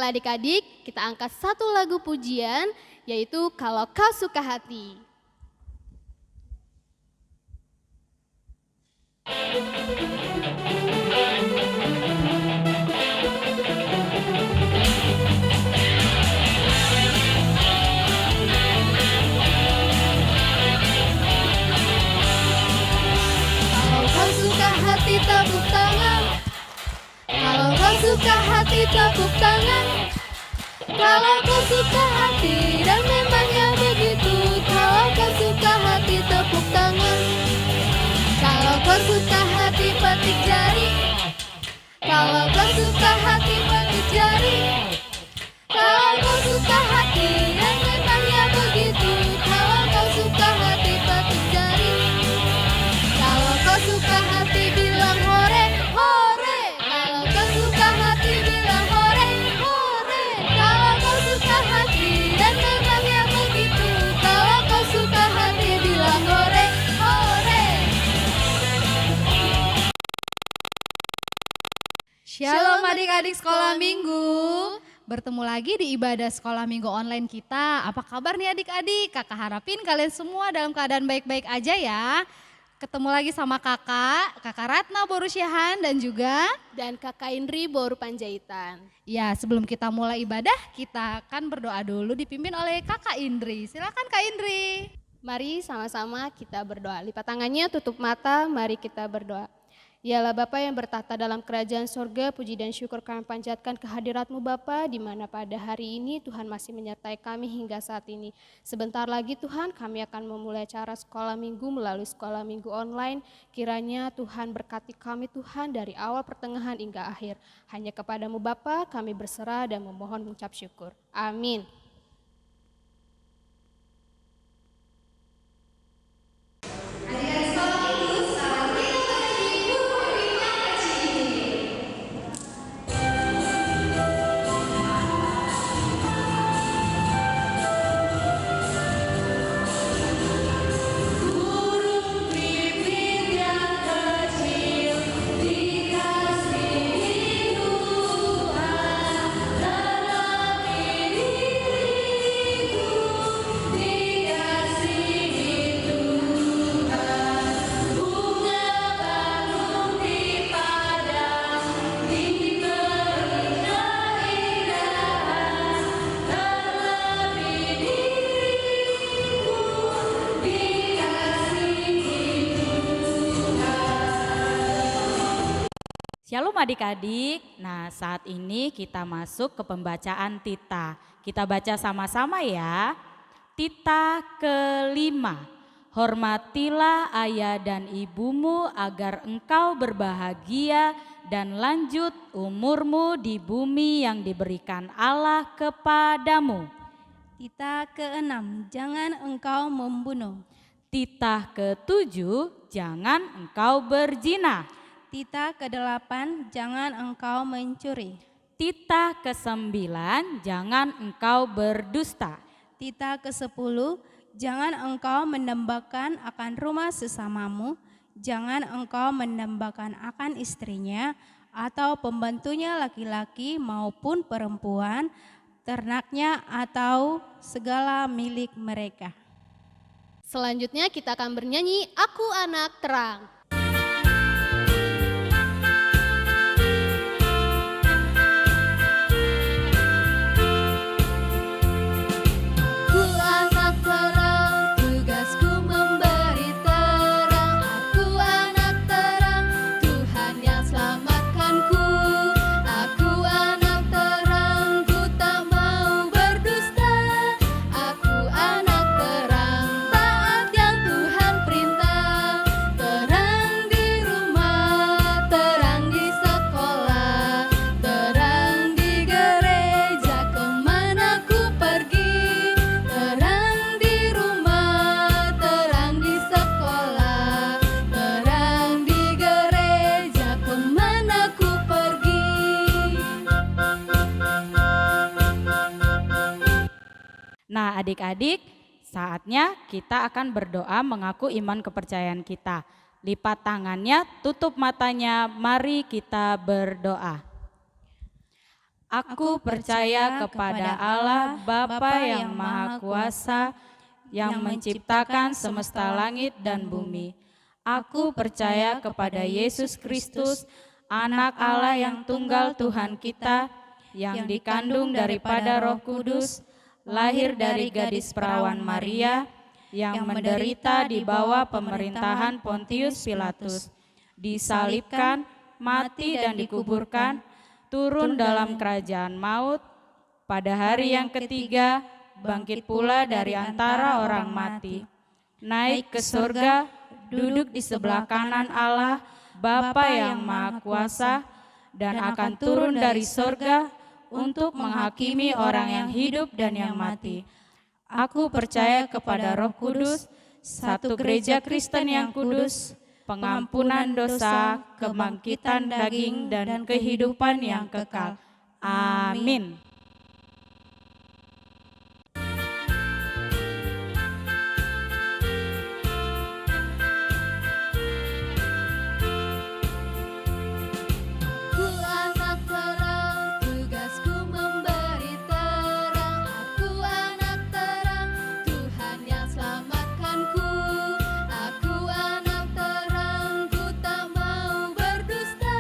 Baiklah adik-adik, kita angkat satu lagu pujian, yaitu Kalau Kau Suka Hati. Kalau kau suka hati tepuk tangan. Kalau kau suka hati tepuk tangan. Kalau kau suka hati dan memangnya begitu. Kalau kau suka hati tepuk tangan. Kalau kau suka hati petik jari. Kalau kau suka hati petik jari. Kalau kau suka hati dan memangnya begitu. Kalau kau suka hati petik jari. Kalau kau suka hati bilang hore, hore. Kalau kau suka hati bilang hore, hore. Kalau kau suka hati dan memangnya begitu. Kalau kau suka hati bilang hore, hore. Shalom adik-adik sekolah minggu. Bertemu lagi di ibadah sekolah minggu online kita. Apa kabar nih adik-adik? Kakak harapin kalian semua dalam keadaan baik-baik aja ya. Ketemu lagi sama kakak Ratna Borusyahan dan juga Dan Kakak Indri Boru Panjaitan. ya sebelum kita mulai ibadah kita akan berdoa dulu dipimpin oleh kakak Indri. Silakan Kak Indri. Mari sama-sama kita berdoa. Lipat tangannya, tutup mata, mari kita berdoa. Yalah Bapa yang bertahta dalam kerajaan sorga, puji dan syukur kami panjatkan kehadirat-Mu Bapa, di mana pada hari ini Tuhan masih menyertai kami hingga saat ini. Sebentar lagi Tuhan kami akan memulai acara sekolah minggu melalui sekolah minggu online. Kiranya Tuhan berkati kami Tuhan dari awal pertengahan hingga akhir. Hanya kepadamu Bapa kami berserah dan memohon mengucap syukur. Amin. Shalom adik-adik, nah saat ini kita masuk ke pembacaan Tita. Kita baca sama-sama ya. Tita kelima, hormatilah ayah dan ibumu agar engkau berbahagia dan lanjut umurmu di bumi yang diberikan Allah kepadamu. Tita keenam, jangan engkau membunuh. Titah ketujuh, jangan engkau berzina. Tita kedelapan, jangan engkau mencuri. Titah kesembilan, jangan engkau berdusta. Tita kesepuluh, jangan engkau mendambakan akan rumah sesamamu. Jangan engkau mendambakan akan istrinya atau pembantunya laki-laki maupun perempuan, ternaknya atau segala milik mereka. Selanjutnya kita akan bernyanyi Aku Anak Terang. Nah adik-adik, saatnya kita akan berdoa mengaku iman kepercayaan kita. Lipat tangannya, tutup matanya, mari kita berdoa. Aku percaya kepada Allah Bapa yang Maha Kuasa, yang menciptakan semesta langit dan bumi. Aku percaya kepada Yesus Kristus, Anak Allah yang tunggal Tuhan kita, yang dikandung daripada Roh Kudus, lahir dari gadis perawan Maria, yang menderita di bawah pemerintahan Pontius Pilatus, disalibkan, mati dan dikuburkan, turun dalam kerajaan maut, pada hari yang ketiga bangkit pula dari antara orang mati, naik ke surga, duduk di sebelah kanan Allah Bapa yang Maha Kuasa, dan akan turun dari surga untuk menghakimi orang yang hidup dan yang mati. Aku percaya kepada Roh Kudus, satu gereja Kristen yang kudus, pengampunan dosa, kebangkitan daging, dan kehidupan yang kekal. Amin. Ku anak terang, tugasku memberi terang. Aku anak terang, Tuhan yang selamatkanku. Aku anak terang, ku tak mau berdusta.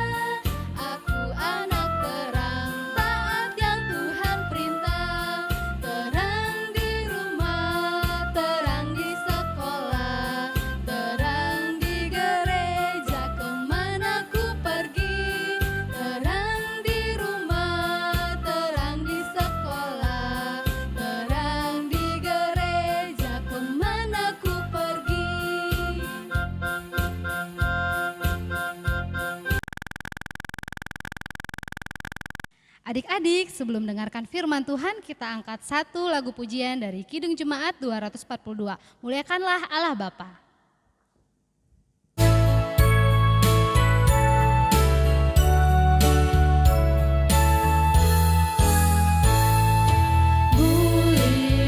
Aku anak terang, taat yang Tuhan perintah. Terang di rumah, terang di sekolah, terang di gereja, kemana ku pergi. Terang di rumah, terang di sekolah, terang di gereja, kemana ku pergi. Adik-adik, sebelum dengarkan firman Tuhan, kita angkat satu lagu pujian dari Kidung Jemaat 242. Muliakanlah Allah Bapa.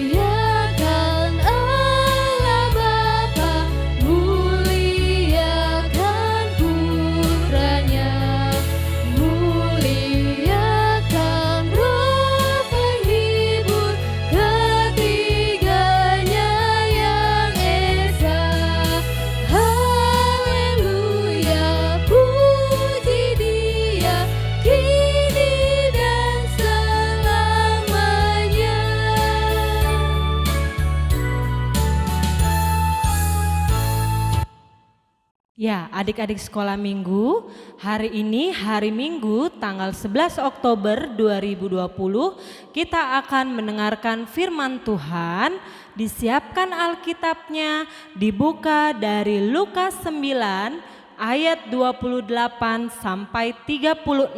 Muliakan Allah Bapa, muliakan Putranya, muliakan Roh penghibur, ketiganya yang esa. Haleluya, puji Dia, kini dan selamanya. Ya, adik-adik sekolah minggu, hari ini hari Minggu tanggal 11 Oktober 2020 kita akan mendengarkan firman Tuhan. Disiapkan Alkitabnya, dibuka dari Lukas 9 ayat 28 sampai 36.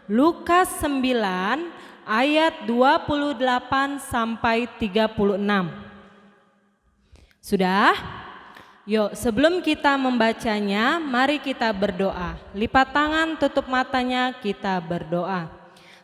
Lukas 9 ayat 28 sampai 36. Sudah? Yuk, sebelum kita membacanya, mari kita berdoa. Lipat tangan, tutup matanya, kita berdoa.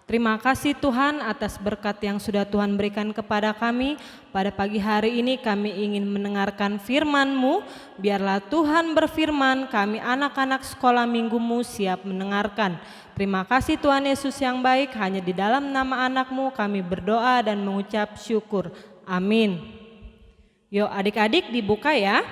Terima kasih Tuhan atas berkat yang sudah Tuhan berikan kepada kami. Pada pagi hari ini kami ingin mendengarkan firman-Mu. Biarlah Tuhan berfirman, kami anak-anak sekolah minggu-Mu siap mendengarkan. Terima kasih Tuhan Yesus yang baik, hanya di dalam nama anak-Mu kami berdoa dan mengucap syukur. Amin. Yuk adik-adik dibuka ya.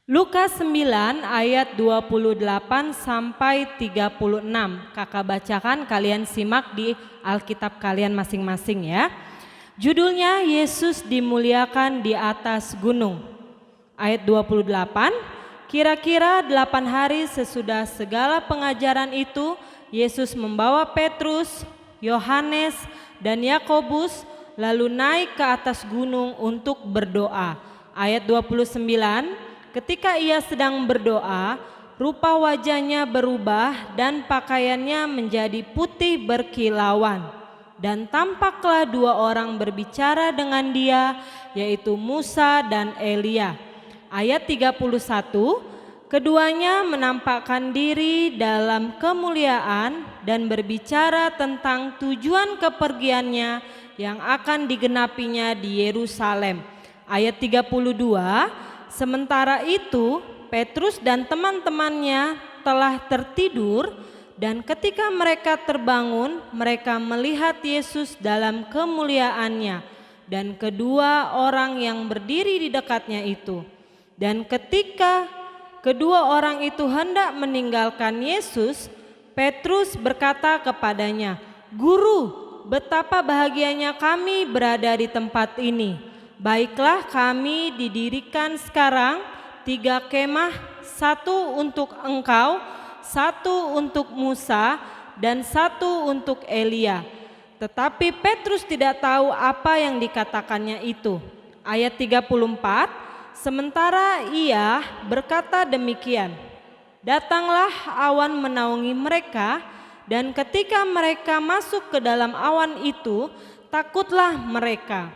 Lukas 9 ayat 28 sampai 36. Kakak bacakan, kalian simak di Alkitab kalian masing-masing ya. Judulnya Yesus dimuliakan di atas gunung. Ayat 28, kira-kira 8 hari sesudah segala pengajaran itu, Yesus membawa Petrus, Yohanes, dan Yakobus lalu naik ke atas gunung untuk berdoa. Ayat 29, ketika ia sedang berdoa, rupa wajahnya berubah dan pakaiannya menjadi putih berkilauan. Dan tampaklah 2 orang berbicara dengan dia, yaitu Musa dan Elia. Ayat 31, keduanya menampakkan diri dalam kemuliaan dan berbicara tentang tujuan kepergiannya yang akan digenapinya di Yerusalem. Ayat 32, sementara itu Petrus dan teman-temannya telah tertidur, dan ketika mereka terbangun, mereka melihat Yesus dalam kemuliaannya dan kedua orang yang berdiri di dekatnya itu. Dan ketika kedua orang itu hendak meninggalkan Yesus, Petrus berkata kepadanya, "Guru, betapa bahagianya kami berada di tempat ini. Baiklah, kami didirikan sekarang 3 kemah, 1 untuk engkau, 1 untuk Musa, dan 1 untuk Elia." Tetapi Petrus tidak tahu apa yang dikatakannya itu. Ayat 34, sementara ia berkata demikian, datanglah awan menaungi mereka, dan ketika mereka masuk ke dalam awan itu, takutlah mereka.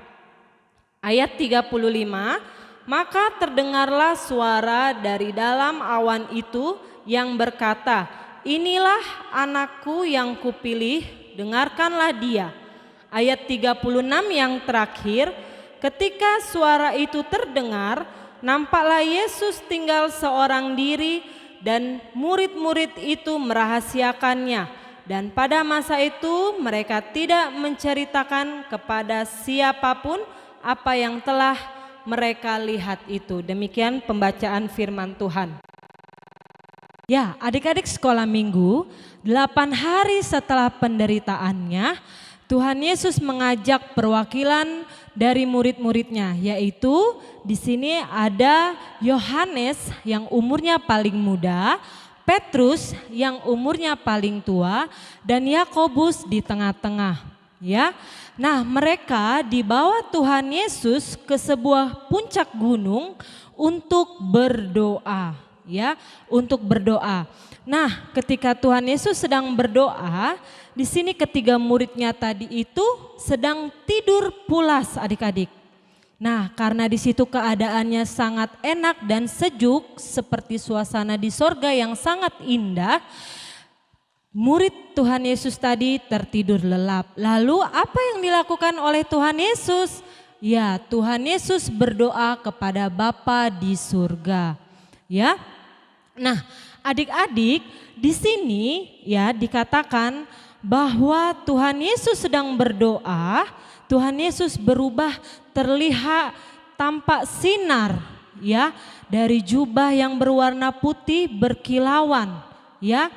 Ayat 35, maka terdengarlah suara dari dalam awan itu yang berkata, "Inilah anakku yang kupilih, dengarkanlah dia." Ayat 36 yang terakhir, ketika suara itu terdengar, nampaklah Yesus tinggal seorang diri dan murid-murid itu merahasiakannya. Dan pada masa itu mereka tidak menceritakan kepada siapapun apa yang telah mereka lihat itu. Demikian pembacaan firman Tuhan. Ya, adik-adik sekolah minggu, 8 hari setelah penderitaannya, Tuhan Yesus mengajak perwakilan dari murid-muridnya, yaitu di sini ada Yohanes yang umurnya paling muda, Petrus yang umurnya paling tua, dan Yakobus di tengah-tengah. Ya, nah mereka dibawa Tuhan Yesus ke sebuah puncak gunung untuk berdoa. Ya, untuk berdoa. Nah, ketika Tuhan Yesus sedang berdoa, di sini ketiga muridnya tadi itu sedang tidur pulas, adik-adik. Nah, karena di situ keadaannya sangat enak dan sejuk, seperti suasana di sorga yang sangat indah, murid Tuhan Yesus tadi tertidur lelap. Lalu apa yang dilakukan oleh Tuhan Yesus? Ya, Tuhan Yesus berdoa kepada Bapa di surga. Ya. Nah, adik-adik, di sini ya dikatakan bahwa Tuhan Yesus sedang berdoa, Tuhan Yesus berubah terlihat tampak sinar ya dari jubah yang berwarna putih berkilauan ya.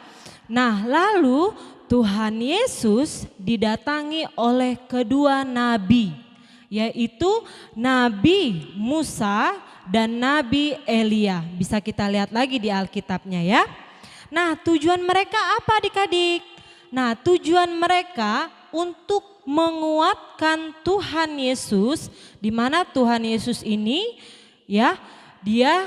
Nah, lalu Tuhan Yesus didatangi oleh kedua nabi, yaitu Nabi Musa dan Nabi Elia. Bisa kita lihat lagi di Alkitabnya ya. Nah, tujuan mereka apa adik-adik? Nah, tujuan mereka untuk menguatkan Tuhan Yesus, di mana Tuhan Yesus ini ya, dia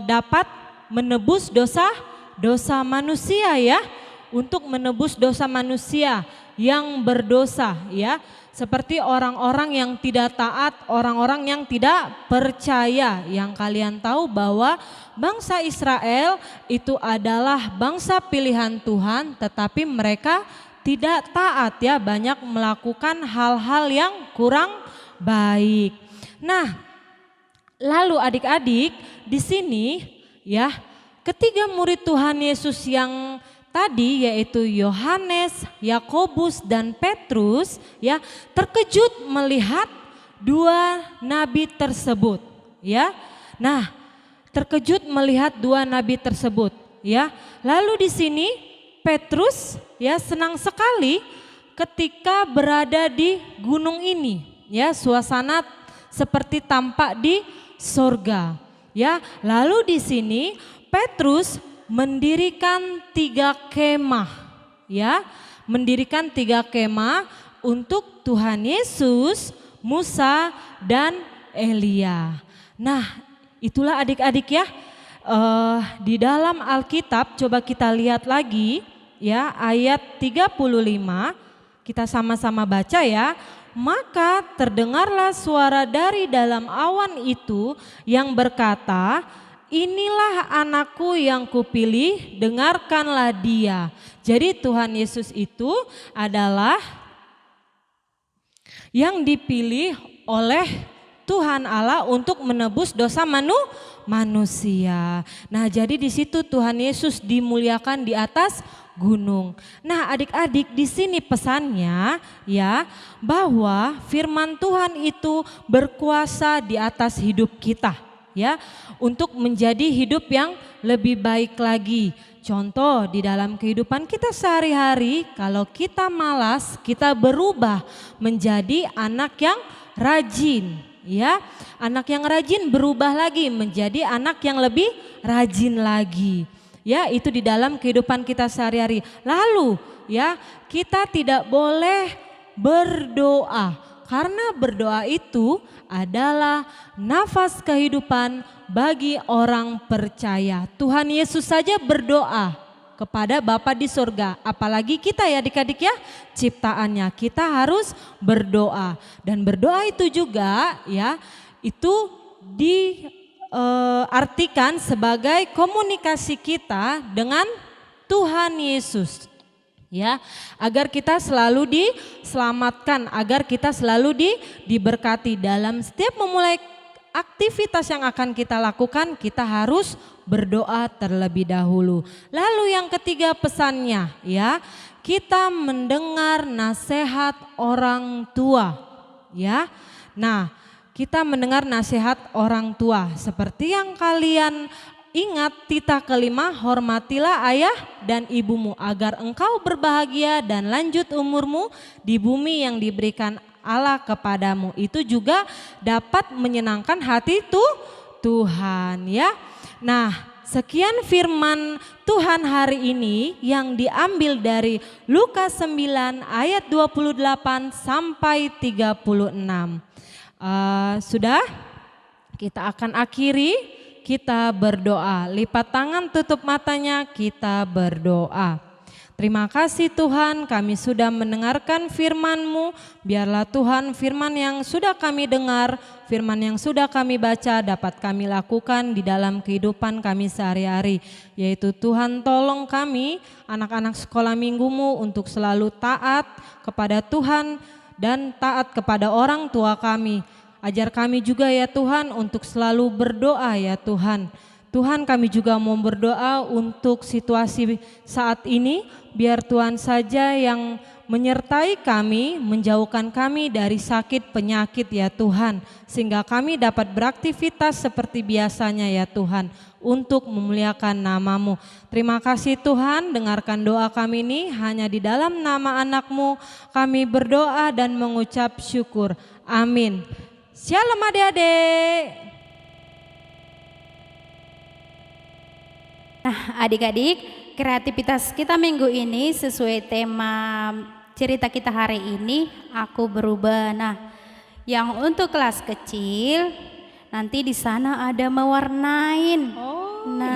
dapat menebus dosa manusia ya, untuk menebus dosa manusia yang berdosa ya. Seperti orang-orang yang tidak taat, orang-orang yang tidak percaya. Yang kalian tahu bahwa bangsa Israel itu adalah bangsa pilihan Tuhan, tetapi mereka tidak taat ya, banyak melakukan hal-hal yang kurang baik. Nah, lalu adik-adik di sini ya, ketiga murid Tuhan Yesus yang tadi yaitu Yohanes, Yakobus dan Petrus ya terkejut melihat dua nabi tersebut ya. Nah, terkejut melihat dua nabi tersebut ya. Lalu di sini Petrus ya senang sekali ketika berada di gunung ini ya, suasana seperti tampak di sorga ya. Lalu di sini Petrus mendirikan 3 kemah ya, mendirikan 3 kemah untuk Tuhan Yesus, Musa dan Elia. Nah, itulah adik-adik ya, di dalam Alkitab coba kita lihat lagi ya, ayat 35 kita sama-sama baca ya. Maka terdengarlah suara dari dalam awan itu yang berkata, "Inilah anakku yang kupilih, dengarkanlah dia." Jadi Tuhan Yesus itu adalah yang dipilih oleh Tuhan Allah untuk menebus dosa manusia. Nah, jadi di situ Tuhan Yesus dimuliakan di atas gunung. Nah, adik-adik, di sini pesannya ya bahwa firman Tuhan itu berkuasa di atas hidup kita ya untuk menjadi hidup yang lebih baik lagi. Contoh di dalam kehidupan kita sehari-hari, kalau kita malas, kita berubah menjadi anak yang rajin ya. Anak yang rajin berubah lagi menjadi anak yang lebih rajin lagi. Ya, itu di dalam kehidupan kita sehari-hari. Lalu ya, kita tidak boleh berdoa. Karena berdoa itu adalah nafas kehidupan bagi orang percaya. Tuhan Yesus saja berdoa kepada Bapa di surga. Apalagi kita ya adik-adik ya, ciptaannya. Kita harus berdoa. Dan berdoa itu juga ya, itu artikan sebagai komunikasi kita dengan Tuhan Yesus ya, agar kita selalu diselamatkan, agar kita selalu diberkati. Dalam setiap memulai aktivitas yang akan kita lakukan, kita harus berdoa terlebih dahulu. Lalu yang ketiga pesannya ya, kita mendengar nasihat orang tua ya. Nah, kita mendengar nasihat orang tua seperti yang kalian ingat, titah kelima, hormatilah ayah dan ibumu agar engkau berbahagia dan lanjut umurmu di bumi yang diberikan Allah kepadamu. Itu juga dapat menyenangkan hati Tuhan ya. Nah, sekian firman Tuhan hari ini yang diambil dari Lukas 9 ayat 28 sampai 36. Sudah, kita akan akhiri, kita berdoa. Lipat tangan, tutup matanya, kita berdoa. Terima kasih Tuhan, kami sudah mendengarkan firman-Mu. Biarlah Tuhan firman yang sudah kami dengar, firman yang sudah kami baca dapat kami lakukan di dalam kehidupan kami sehari-hari. Yaitu Tuhan tolong kami, anak-anak sekolah minggu-Mu untuk selalu taat kepada Tuhan dan taat kepada orang tua kami. Ajar kami juga ya Tuhan untuk selalu berdoa ya Tuhan. Tuhan, kami juga mau berdoa untuk situasi saat ini, biar Tuhan saja yang menyertai kami, menjauhkan kami dari sakit penyakit ya Tuhan, sehingga kami dapat beraktivitas seperti biasanya ya Tuhan, untuk memuliakan nama-Mu. Terima kasih Tuhan, dengarkan doa kami ini, hanya di dalam nama anak-Mu kami berdoa dan mengucap syukur. Amin. Shalom adik-adik. Nah, adik-adik, kreativitas kita minggu ini sesuai tema cerita kita hari ini, aku berubah. Nah, yang untuk kelas kecil nanti di sana ada mewarnain. Nah,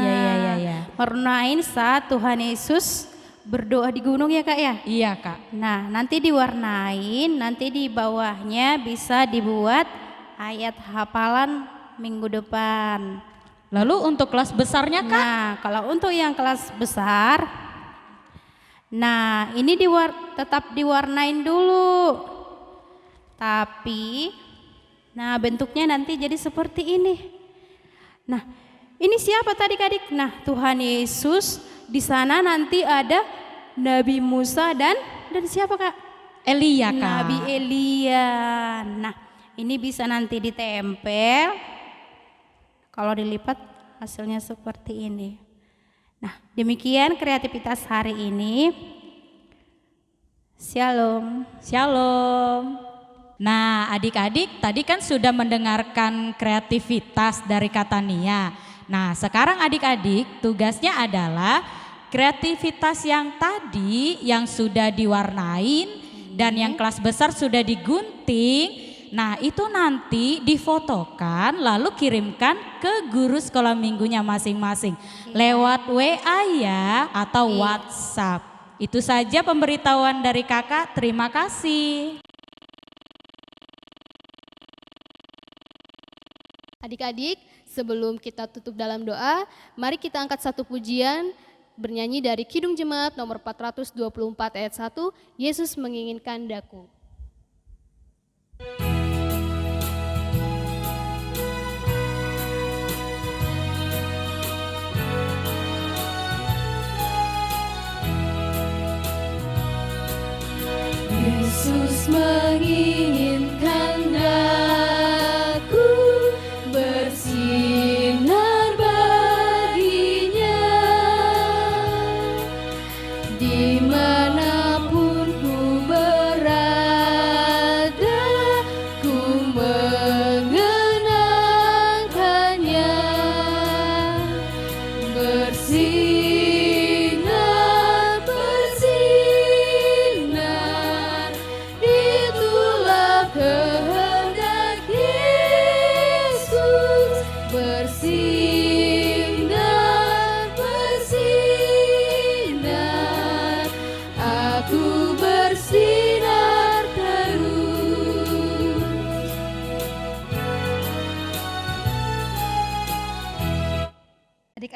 iya. mewarnain saat Tuhan Yesus berdoa di gunung ya Kak ya? Iya Kak. Nah, nanti diwarnain, nanti di bawahnya bisa dibuat ayat hafalan minggu depan. Lalu untuk kelas besarnya Kak? Nah, kalau untuk yang kelas besar, nah ini tetap diwarnain dulu. Tapi, nah bentuknya nanti jadi seperti ini. Nah, ini siapa tadi adik? Nah, Tuhan Yesus, di sana nanti ada Nabi Musa dan siapa Kak? Elia Kak. Nabi Elia. Nah, ini bisa nanti ditempel. Kalau dilipat hasilnya seperti ini. Nah, demikian kreativitas hari ini. Shalom. Shalom. Nah, adik-adik tadi kan sudah mendengarkan kreativitas dari kata Nia. Nah, sekarang adik-adik tugasnya adalah kreativitas yang tadi yang sudah diwarnain dan yang kelas besar sudah digunting. Nah, itu nanti difotokan lalu kirimkan ke guru sekolah minggunya masing-masing lewat WA ya atau WhatsApp. Itu saja pemberitahuan dari kakak, terima kasih. Adik-adik, sebelum kita tutup dalam doa, mari kita angkat satu pujian bernyanyi dari Kidung Jemaat nomor 424 ayat 1, Yesus menginginkan daku.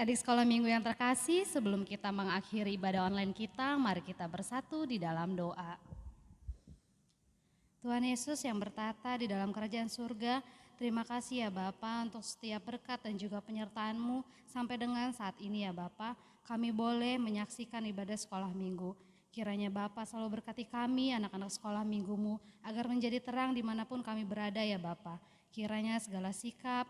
adik-adik sekolah minggu yang terkasih, sebelum kita mengakhiri ibadah online kita, mari kita bersatu di dalam doa. Tuhan Yesus yang bertata di dalam kerajaan surga, terima kasih ya Bapa untuk setiap berkat dan juga penyertaan-Mu sampai dengan saat ini ya Bapa, kami boleh menyaksikan ibadah sekolah minggu. Kiranya Bapa selalu berkati kami, anak-anak sekolah minggu-Mu, agar menjadi terang dimanapun kami berada ya Bapa. Kiranya segala sikap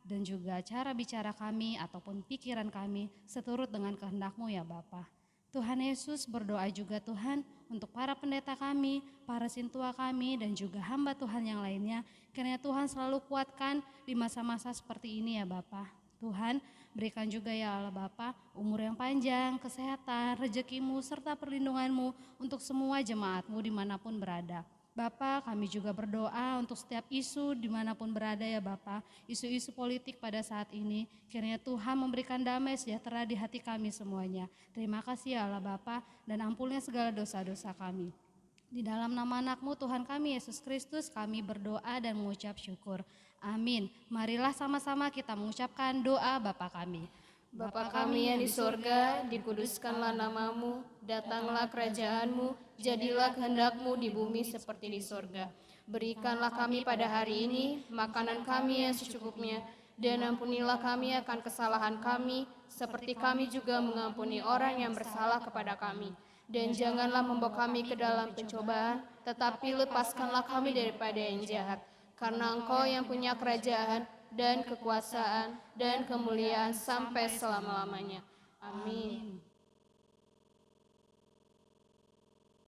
dan juga cara bicara kami ataupun pikiran kami seturut dengan kehendak-Mu ya Bapa. Tuhan Yesus berdoa juga Tuhan untuk para pendeta kami, para sintua kami dan juga hamba Tuhan yang lainnya. Kiranya Tuhan selalu kuatkan di masa-masa seperti ini ya Bapa. Tuhan berikan juga ya Allah Bapa umur yang panjang, kesehatan, rezekimu serta perlindunganmu untuk semua jemaatmu dimanapun berada. Bapa, kami juga berdoa untuk setiap isu dimanapun berada ya Bapa, isu-isu politik pada saat ini, kiranya Tuhan memberikan damai sejahtera di hati kami semuanya. Terima kasih ya Allah Bapa, dan ampunilah segala dosa-dosa kami. Di dalam nama anak-Mu Tuhan kami Yesus Kristus kami berdoa dan mengucap syukur. Amin. Marilah sama-sama kita mengucapkan doa Bapa kami. Bapa kami yang di sorga, dikuduskanlah namamu, datanglah kerajaan-Mu, jadilah kehendak-Mu di bumi seperti di sorga. Berikanlah kami pada hari ini makanan kami yang secukupnya, dan ampunilah kami akan kesalahan kami, seperti kami juga mengampuni orang yang bersalah kepada kami. Dan janganlah membawa kami ke dalam pencobaan, tetapi lepaskanlah kami daripada yang jahat. Karena Engkau yang punya kerajaan, dan kekuasaan, dan kemuliaan sampai selama-lamanya. Amin.